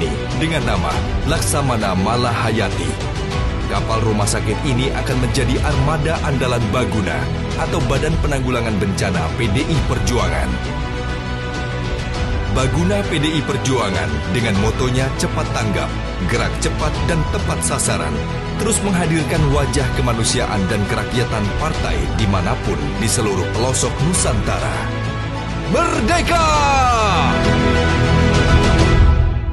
ini dengan nama Laksamana Malahayati. Kapal rumah sakit ini akan menjadi armada andalan Baguna atau Badan Penanggulangan Bencana PDI Perjuangan. Baguna PDI Perjuangan dengan motonya cepat tanggap, gerak cepat dan tepat sasaran, terus menghadirkan wajah kemanusiaan dan kerakyatan partai dimanapun di seluruh pelosok Nusantara. Merdeka!